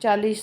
40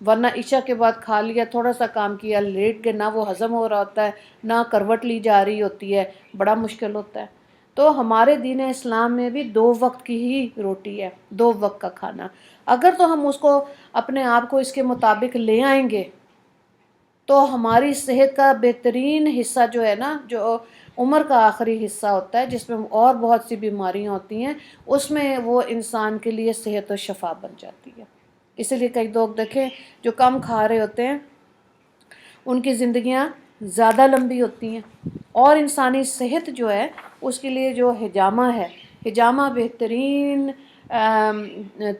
ورنہ عشاء کے بعد کھا لیا، تھوڑا سا کام کیا، لیٹ گئے، نہ وہ ہضم ہو رہا ہوتا ہے، نہ کروٹ لی جا رہی ہوتی ہے، بڑا مشکل ہوتا ہے۔ تو ہمارے دین اسلام میں بھی 2 وقت کی ہی روٹی ہے، 2 وقت کا کھانا۔ اگر تو ہم اس کو اپنے آپ کو اس کے مطابق لے آئیں گے تو ہماری صحت کا بہترین حصہ جو ہے نا، جو عمر کا آخری حصہ ہوتا ہے جس میں اور بہت سی بیماریاں ہوتی ہیں، اس میں وہ انسان کے لیے صحت و شفا بن جاتی ہے۔ اسی لیے کئی لوگ دیکھیں جو کم کھا رہے ہوتے ہیں ان کی زندگیاں زیادہ لمبی ہوتی ہیں، اور انسانی صحت جو ہے اس کے لیے جو حجامہ ہے، حجامہ بہترین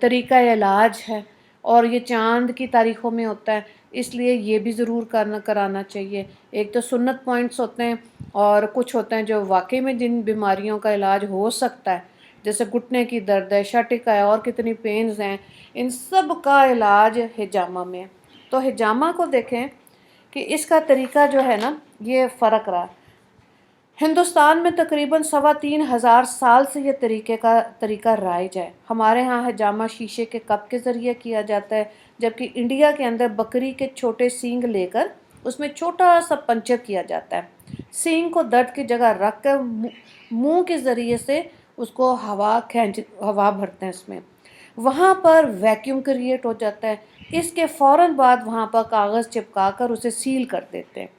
طریقہ علاج ہے، اور یہ چاند کی تاریخوں میں ہوتا ہے، اس لیے یہ بھی ضرور کرانا چاہیے۔ ایک تو سنت پوائنٹس ہوتے ہیں، اور کچھ ہوتے ہیں جو واقعی میں جن بیماریوں کا علاج ہو سکتا ہے، جیسے گھٹنے کی درد ہے، شٹک ہے، اور کتنی پینز ہیں، ان سب کا علاج حجامہ میں ہے۔ تو حجامہ کو دیکھیں کہ اس کا طریقہ جو ہے نا یہ فرق رہا۔ ہندوستان میں تقریباً 3,500 سال سے یہ طریقہ رائج ہے۔ ہمارے ہاں حجامہ شیشے کے کپ کے ذریعے کیا جاتا ہے، جبکہ انڈیا کے اندر بکری کے چھوٹے سینگ لے کر اس میں چھوٹا سا پنچر کیا جاتا ہے، سینگ کو درد کی جگہ رکھ کر منہ کے ذریعے سے اس کو ہوا بھرتے ہیں، اس میں وہاں پر ویکیوم کریٹ ہو جاتا ہے، اس کے فوراً بعد وہاں پر کاغذ چپکا کر اسے سیل کر دیتے ہیں۔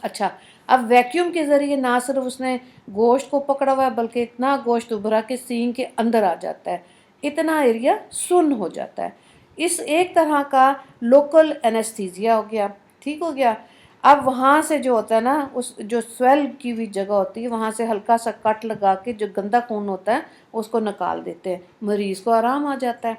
اچھا، اب ویکیوم کے ذریعے نہ صرف اس نے گوشت کو پکڑا ہوا ہے بلکہ اتنا گوشت ابھرا کہ سینگ کے اندر آ جاتا ہے، اتنا ایریا سن ہو جاتا ہے۔ اس ایک طرح کا لوکل انیستھیزیا ہو گیا، ٹھیک ہو گیا۔ اب وہاں سے جو ہوتا ہے نا، اس جو سویل کی ہوئی جگہ ہوتی ہے وہاں سے ہلکا سا کٹ لگا کے جو گندا خون ہوتا ہے اس کو نکال دیتے ہیں، مریض کو آرام آ جاتا ہے۔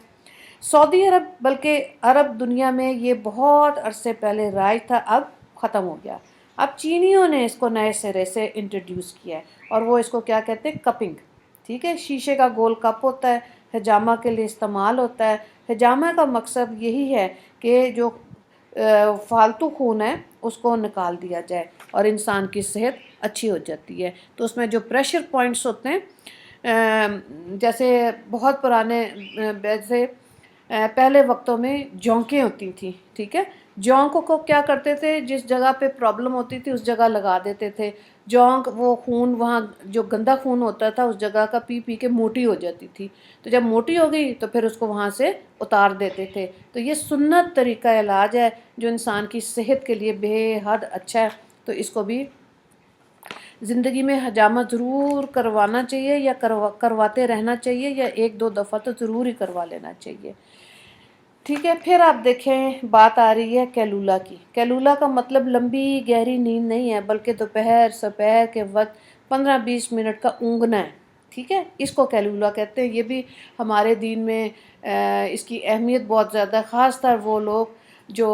سعودی عرب بلکہ عرب دنیا میں یہ بہت عرصے پہلے رائج تھا، اب ختم ہو گیا۔ اب چینیوں نے اس کو نئے سرے سے انٹروڈیوس کیا ہے، اور وہ اس کو کیا کہتے ہیں، کپنگ، ٹھیک ہے۔ شیشے کا گول کپ ہوتا ہے، حجامہ کے لیے استعمال ہوتا ہے۔ حجامہ کا مقصد یہی ہے کہ جو فالتو خون ہے اس کو نکال دیا جائے اور انسان کی صحت اچھی ہو جاتی ہے۔ تو اس میں جو پریشر پوائنٹس ہوتے ہیں، جیسے بہت پرانے ویسے پہلے وقتوں میں جونکیں ہوتی تھیں، ٹھیک ہے۔ جونک کو کیا کرتے تھے، جس جگہ پہ پرابلم ہوتی تھی اس جگہ لگا دیتے تھے۔ جونک وہ خون وہاں جو گندا خون ہوتا تھا اس جگہ کا پی پی کے موٹی ہو جاتی تھی، تو جب موٹی ہو گئی تو پھر اس کو وہاں سے اتار دیتے تھے۔ تو یہ سنت طریقہ علاج ہے جو انسان کی صحت کے لیے بے حد اچھا ہے، تو اس کو بھی زندگی میں حجامہ ضرور کروانا چاہیے، یا کرواتے رہنا چاہیے، یا 1-2 دفعہ تو ضرور ہی کروا لینا چاہیے، ٹھیک ہے۔ پھر آپ دیکھیں بات آ رہی ہے کیلولا کی۔ کیلولا کا مطلب لمبی گہری نیند نہیں ہے، بلکہ سپہر کے وقت 15-20 منٹ کا اونگنا ہے، ٹھیک ہے۔ اس کو کیلولا کہتے ہیں۔ یہ بھی ہمارے دین میں اس کی اہمیت بہت زیادہ ہے، خاص طر وہ لوگ جو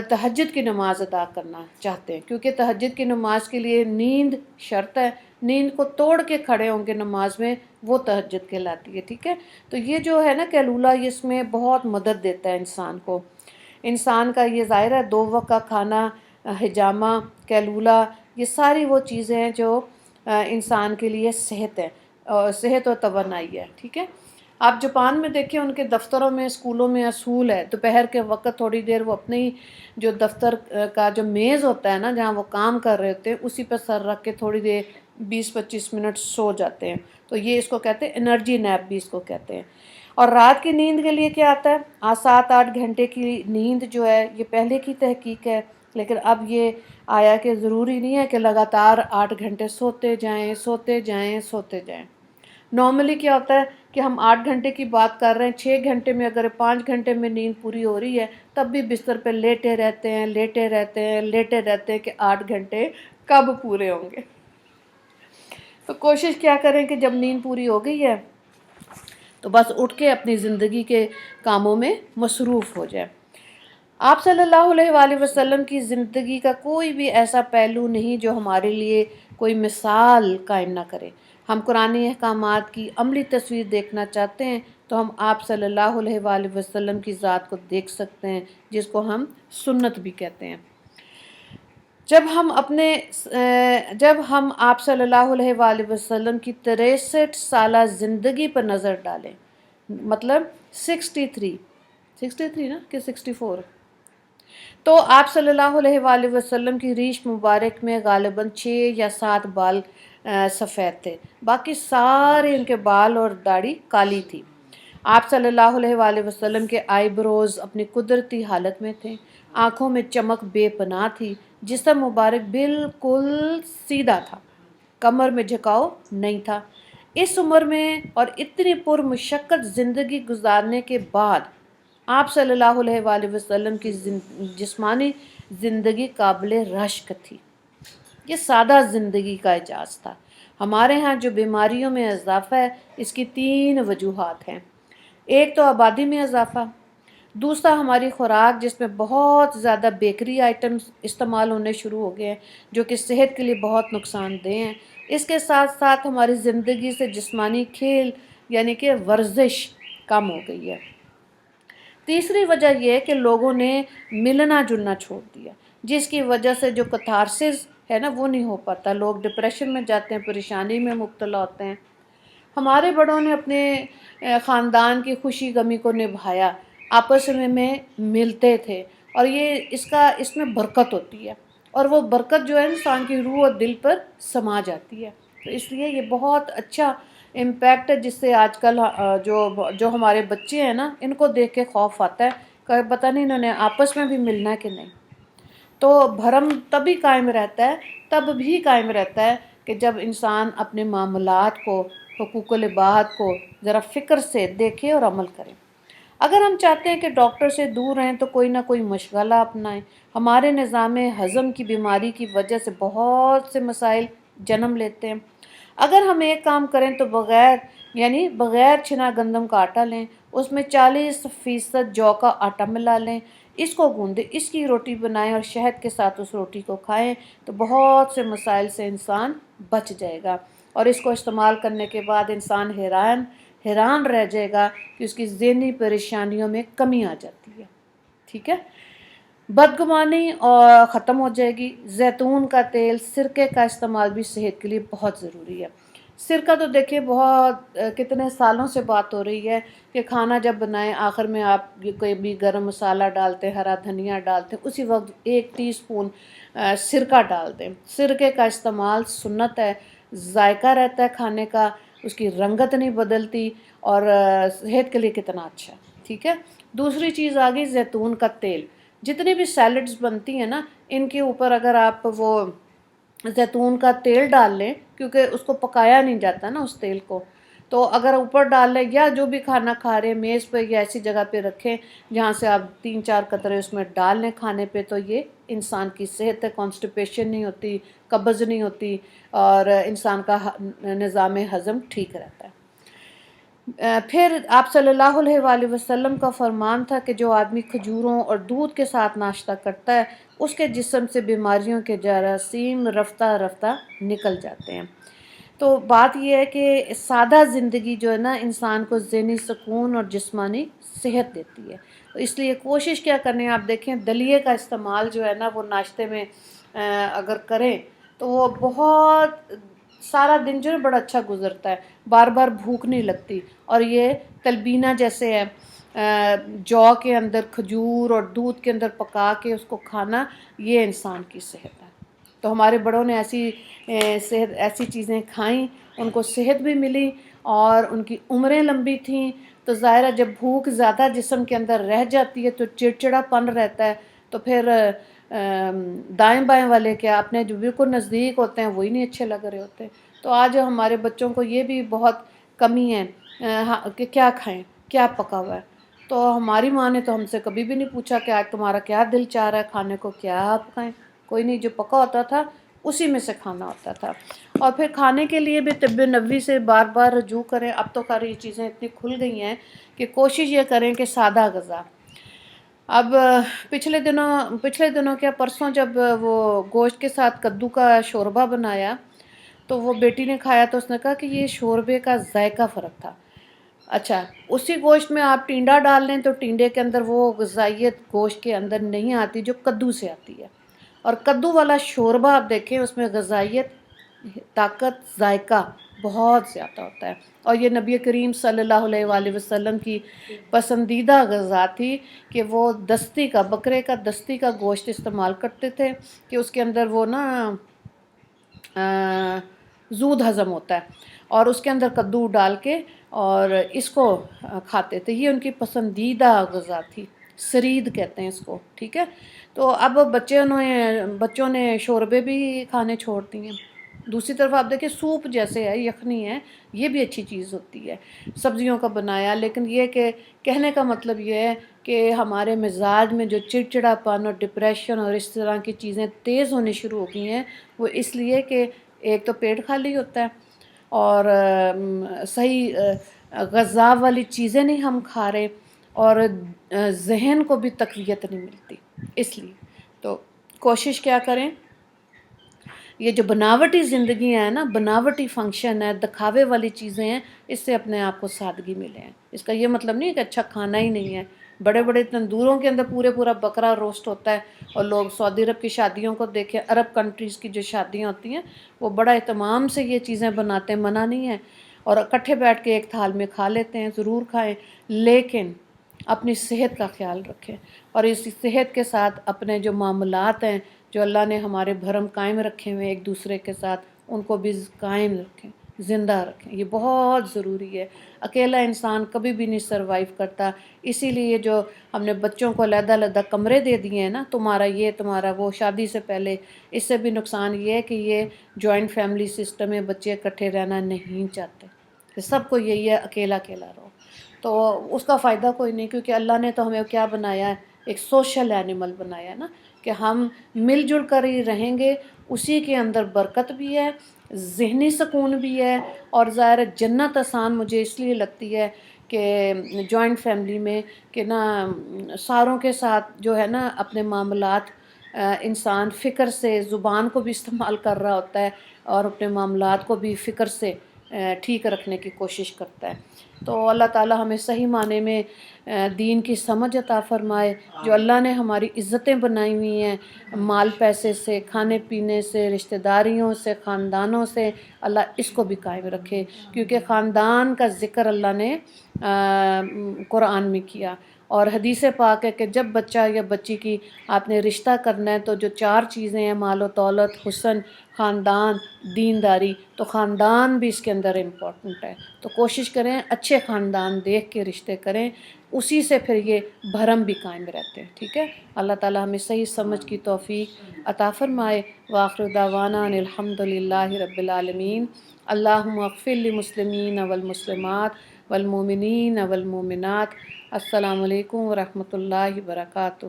تہجد کی نماز ادا کرنا چاہتے ہیں، کیونکہ تہجد کی نماز کے لیے نیند شرط ہے، نیند کو توڑ کے کھڑے ہوں گے نماز میں، وہ تہجد کہلاتی ہے، ٹھیک ہے۔ تو یہ جو ہے نا کیلولا، اس میں بہت مدد دیتا ہے انسان کو۔ انسان کا یہ ظاہر ہے 2 وقت کا کھانا، حجامہ، کیلولا، یہ ساری وہ چیزیں ہیں جو انسان کے لیے صحت ہے، اور صحت و توانائی ہے، ٹھیک ہے۔ آپ جاپان میں دیکھیں ان کے دفتروں میں، اسکولوں میں اصول ہے دوپہر کے وقت تھوڑی دیر وہ اپنی جو دفتر کا جو میز ہوتا ہے نا جہاں وہ کام کر رہے ہوتے ہیں اسی پہ سر رکھ کے تھوڑی دیر 20-25 منٹ سو جاتے ہیں، تو یہ اس کو کہتے ہیں انرجی نیپ بھی اس کو کہتے ہیں۔ اور رات کی نیند کے لیے کیا آتا ہے، 7-8 گھنٹے کی نیند جو ہے یہ پہلے کی تحقیق ہے، لیکن اب یہ آیا کہ ضروری نہیں ہے کہ لگاتار 8 گھنٹے سوتے جائیں سوتے جائیں سوتے جائیں۔ نارملی کیا ہوتا ہے کہ ہم 8 گھنٹے کی بات کر رہے ہیں، 6 گھنٹے میں اگر 5 گھنٹے میں نیند پوری ہو رہی ہے تب بھی بستر پہ لیٹے رہتے ہیں لیٹے رہتے ہیں لیٹے رہتے ہیں کہ 8 گھنٹے کب پورے ہوں گے۔ تو کوشش کیا کریں کہ جب نیند پوری ہو گئی ہے تو بس اٹھ کے اپنی زندگی کے کاموں میں مصروف ہو جائے۔ آپ صلی اللہ علیہ وآلہ وسلم کی زندگی کا کوئی بھی ایسا پہلو نہیں جو ہمارے لیے کوئی مثال قائم نہ کرے۔ ہم قرآن احکامات کی عملی تصویر دیکھنا چاہتے ہیں تو ہم آپ صلی اللہ علیہ وآلہ وسلم کی ذات کو دیکھ سکتے ہیں، جس کو ہم سنت بھی کہتے ہیں۔ جب ہم آپ صلی اللہ علیہ وآلہ وسلم کی 63 سالہ زندگی پر نظر ڈالیں، مطلب 63، 63 نا کہ 64؟ تو آپ صلی اللہ علیہ وآلہ وسلم کی ریش مبارک میں غالباً 6 یا 7 بال سفید تھے، باقی سارے ان کے بال اور داڑھی کالی تھی۔ آپ صلی اللہ علیہ وآلہ وسلم کے آئی بروز اپنی قدرتی حالت میں تھے، آنکھوں میں چمک بے پناہ تھی، جسم مبارک بالکل سیدھا تھا، کمر میں جھکاؤ نہیں تھا۔ اس عمر میں اور اتنی پرمشقت زندگی گزارنے کے بعد آپ صلی اللہ علیہ وآلہ وسلم کی جسمانی زندگی قابل رشک تھی۔ یہ سادہ زندگی کا اعجاز تھا۔ ہمارے ہاں جو بیماریوں میں اضافہ ہے، اس کی 3 وجوہات ہیں۔ ایک تو آبادی میں اضافہ، دوسرا ہماری خوراک جس میں بہت زیادہ بیکری آئٹمز استعمال ہونے شروع ہو گئے ہیں جو کہ صحت کے لیے بہت نقصان دہ ہیں۔ اس کے ساتھ ساتھ ہماری زندگی سے جسمانی کھیل یعنی کہ ورزش کم ہو گئی ہے۔ تیسری وجہ یہ ہے کہ لوگوں نے ملنا جلنا چھوڑ دیا، جس کی وجہ سے جو کتھارسس ہے نا وہ نہیں ہو پاتا، لوگ ڈپریشن میں جاتے ہیں، پریشانی میں مبتلا ہوتے ہیں۔ ہمارے بڑوں نے اپنے خاندان کی خوشی غمی کو نبھایا، آپس میں ملتے تھے، اور اس میں برکت ہوتی ہے، اور وہ برکت جو ہے انسان کی روح اور دل پر سما جاتی ہے۔ تو اس لیے یہ بہت اچھا امپیکٹ ہے، جس سے آج کل جو ہمارے بچے ہیں نا ان کو دیکھ کے خوف آتا ہے کہ پتہ نہیں انہوں نے آپس میں بھی ملنا ہے کہ نہیں۔ تو بھرم تب بھی قائم رہتا ہے کہ جب انسان اپنے معاملات کو، حقوق العباد کو ذرا فکر سے دیکھے اور عمل کرے۔ اگر ہم چاہتے ہیں کہ ڈاکٹر سے دور رہیں تو کوئی نہ کوئی مشغلہ اپنائیں۔ ہمارے نظام ہضم کی بیماری کی وجہ سے بہت سے مسائل جنم لیتے ہیں۔ اگر ہم ایک کام کریں تو بغیر چھنا گندم کا آٹا لیں، اس میں 40% جو کا آٹا ملا لیں، اس کو گوندیں، اس کی روٹی بنائیں اور شہد کے ساتھ اس روٹی کو کھائیں تو بہت سے مسائل سے انسان بچ جائے گا، اور اس کو استعمال کرنے کے بعد انسان حیران رہ جائے گا کہ اس کی ذہنی پریشانیوں میں کمی آ جاتی ہے۔ ٹھیک ہے، بدگمانی اور ختم ہو جائے گی۔ زیتون کا تیل، سرکے کا استعمال بھی صحت کے لیے بہت ضروری ہے۔ سرکہ تو دیکھیں بہت کتنے سالوں سے بات ہو رہی ہے کہ کھانا جب بنائیں آخر میں آپ کوئی بھی گرم مسالہ ڈالتے، ہرا دھنیا ڈالتے، اسی وقت 1 ٹی اسپون سرکہ ڈال دیں۔ سرکے کا استعمال سنت ہے، ذائقہ رہتا ہے کھانے کا، اس کی رنگت نہیں بدلتی، اور صحت کے لیے کتنا اچھا ہے۔ ٹھیک ہے، دوسری چیز آ گئی زیتون کا تیل۔ جتنی بھی سیلڈز بنتی ہیں نا ان کے اوپر اگر آپ وہ زیتون کا تیل ڈال لیں، کیونکہ اس کو پکایا نہیں جاتا نا اس تیل کو، تو اگر اوپر ڈال لیں یا جو بھی کھانا کھا رہے ہیں میز پہ یا ایسی جگہ پہ رکھیں جہاں سے آپ 3-4 قطرے اس میں ڈال لیں کھانے پہ، تو یہ انسان کی صحت ہے، کانسٹیپیشن نہیں ہوتی، قبض نہیں ہوتی، اور انسان کا نظام ہضم ٹھیک رہتا ہے۔ پھر آپ صلی اللہ علیہ وآلہ وسلم کا فرمان تھا کہ جو آدمی کھجوروں اور دودھ کے ساتھ ناشتہ کرتا ہے اس کے جسم سے بیماریوں کے جراثیم رفتہ رفتہ نکل جاتے ہیں۔ تو بات یہ ہے کہ سادہ زندگی جو ہے نا انسان کو ذہنی سکون اور جسمانی صحت دیتی ہے۔ تو اس لیے کوشش کیا کریں، آپ دیکھیں دلیے کا استعمال جو ہے نا وہ ناشتے میں اگر کریں تو وہ بہت سارا دن جو ہے بڑا اچھا گزرتا ہے، بار بار بھوک نہیں لگتی، اور یہ تلبینہ جیسے ہے، جو کے اندر کھجور اور دودھ کے اندر پکا کے اس کو کھانا، یہ انسان کی صحت ہے۔ تو ہمارے بڑوں نے ایسی چیزیں کھائیں، ان کو صحت بھی ملی اور ان کی عمریں لمبی تھیں۔ تو ظاہرہ جب بھوک زیادہ جسم کے اندر رہ جاتی ہے تو چڑچڑا پن رہتا ہے، تو پھر دائیں بائیں والے کیا اپنے جو بالکل نزدیک ہوتے ہیں وہی نہیں اچھے لگ رہے ہوتے۔ تو آج ہمارے بچوں کو یہ بھی بہت کمی ہے کہ کیا کھائیں، کیا پکا ہوا ہے۔ تو ہماری ماں نے تو ہم سے کبھی بھی نہیں پوچھا کہ آج تمہارا کیا دل چاہ رہا ہے کھانے کو، کیا پکائیں، کوئی نہیں، جو پکا ہوتا تھا اسی میں سے کھانا ہوتا تھا۔ اور پھر کھانے کے لیے بھی طب نبوی سے بار بار رجوع کریں۔ اب تو خیر یہ چیزیں اتنی کھل گئی ہیں کہ کوشش یہ کریں کہ سادہ غذا۔ اب پچھلے دنوں کیا پرسوں جب وہ گوشت کے ساتھ کدو کا شوربہ بنایا تو وہ بیٹی نے کھایا تو اس نے کہا کہ یہ شوربے کا ذائقہ فرق تھا۔ اچھا، اسی گوشت میں آپ ٹینڈا ڈال لیں تو ٹینڈے کے اندر وہ غذائیت گوشت کے اندر نہیں آتی جو کدو سے آتی ہے، اور کدو والا شوربہ آپ دیکھیں اس میں غذائیت، طاقت، ذائقہ بہت زیادہ ہوتا ہے۔ اور یہ نبی کریم صلی اللہ علیہ وآلہ وسلم کی پسندیدہ غذا تھی کہ وہ دستی کا، بکرے کا دستی کا گوشت استعمال کرتے تھے کہ اس کے اندر وہ نا زود ہضم ہوتا ہے، اور اس کے اندر کدو ڈال کے اور اس کو کھاتے تھے۔ یہ ان کی پسندیدہ غذا تھی، سرید کہتے ہیں اس کو، ٹھیک ہے۔ تو اب بچوں نے شوربے بھی کھانے چھوڑ دیے ہیں۔ دوسری طرف آپ دیکھیں سوپ جیسے ہے، یخنی ہے، یہ بھی اچھی چیز ہوتی ہے سبزیوں کا بنایا، لیکن یہ کہ کہنے کا مطلب یہ ہے کہ ہمارے مزاج میں جو چڑچڑا پن اور ڈپریشن اور اس طرح کی چیزیں تیز ہونی شروع ہو گئی ہیں، وہ اس لیے کہ ایک تو پیٹ خالی ہوتا ہے، اور صحیح غذا والی چیزیں نہیں ہم کھا رہے، اور ذہن کو بھی تقویت نہیں ملتی۔ اس لیے تو کوشش کیا کریں، یہ جو بناوٹی زندگی ہے نا، بناوٹی فنکشن ہے، دکھاوے والی چیزیں ہیں، اس سے اپنے آپ کو سادگی ملے ہیں۔ اس کا یہ مطلب نہیں ہے کہ اچھا کھانا ہی نہیں ہے۔ بڑے بڑے تندوروں کے اندر پورا بکرا روسٹ ہوتا ہے، اور لوگ سعودی عرب کی شادیوں کو دیکھیں، عرب کنٹریز کی جو شادیاں ہوتی ہیں، وہ بڑا اہتمام سے یہ چیزیں بناتے ہیں، منع نہیں ہے، اور اکٹھے بیٹھ کے ایک تھال میں کھا لیتے ہیں، ضرور کھائیں، لیکن اپنی صحت کا خیال رکھیں، اور اس صحت کے ساتھ اپنے جو معاملات ہیں، جو اللہ نے ہمارے بھرم قائم رکھے ہوئے ایک دوسرے کے ساتھ، ان کو بھی قائم رکھیں، زندہ رکھیں۔ یہ بہت ضروری ہے۔ اکیلا انسان کبھی بھی نہیں سروائیو کرتا۔ اسی لیے جو ہم نے بچوں کو علیحدہ علیحدہ کمرے دے دیے ہیں نا، تمہارا یہ تمہارا وہ، شادی سے پہلے، اس سے بھی نقصان یہ ہے کہ یہ جوائنٹ فیملی سسٹم میں بچے اکٹھے رہنا نہیں چاہتے، کہ سب کو یہی ہے اکیلا اکیلا رہو، تو اس کا فائدہ کوئی نہیں، کیونکہ اللہ نے تو ہمیں کیا بنایا ہے، ایک سوشل اینیمل بنایا ہے نا، کہ ہم مل جل کر ہی رہیں گے، اسی کے اندر برکت بھی ہے، ذہنی سکون بھی ہے، اور ظاہر جنت آسان مجھے اس لیے لگتی ہے کہ جوائنٹ فیملی میں، کہ نا ساروں کے ساتھ جو ہے نا اپنے معاملات، انسان فکر سے زبان کو بھی استعمال کر رہا ہوتا ہے، اور اپنے معاملات کو بھی فکر سے ٹھیک رکھنے کی کوشش کرتا ہے۔ تو اللہ تعالی ہمیں صحیح معنی میں دین کی سمجھ عطا فرمائے۔ جو اللہ نے ہماری عزتیں بنائی ہوئی ہیں، مال پیسے سے، کھانے پینے سے، رشتہ داریوں سے، خاندانوں سے، اللہ اس کو بھی قائم رکھے، کیونکہ خاندان کا ذکر اللہ نے قرآن میں کیا، اور حدیث پاک ہے کہ جب بچہ یا بچی کی آپ نے رشتہ کرنا ہے، تو جو 4 چیزیں ہیں، مال و دولت، حسن، خاندان، دینداری، تو خاندان بھی اس کے اندر امپورٹنٹ ہے۔ تو کوشش کریں اچھے خاندان دیکھ کے رشتے کریں، اسی سے پھر یہ بھرم بھی قائم رہتے ہیں، ٹھیک ہے۔ اللہ تعالی ہمیں صحیح سمجھ کی توفیق عطا فرمائے۔ وآخر دعوانا ان الحمد للہ رب العالمین۔ اللہم اغفر للمسلمین والمسلمات والمؤمنین والمؤمنات۔ السلام علیکم ورحمۃ اللہ وبرکاتہ۔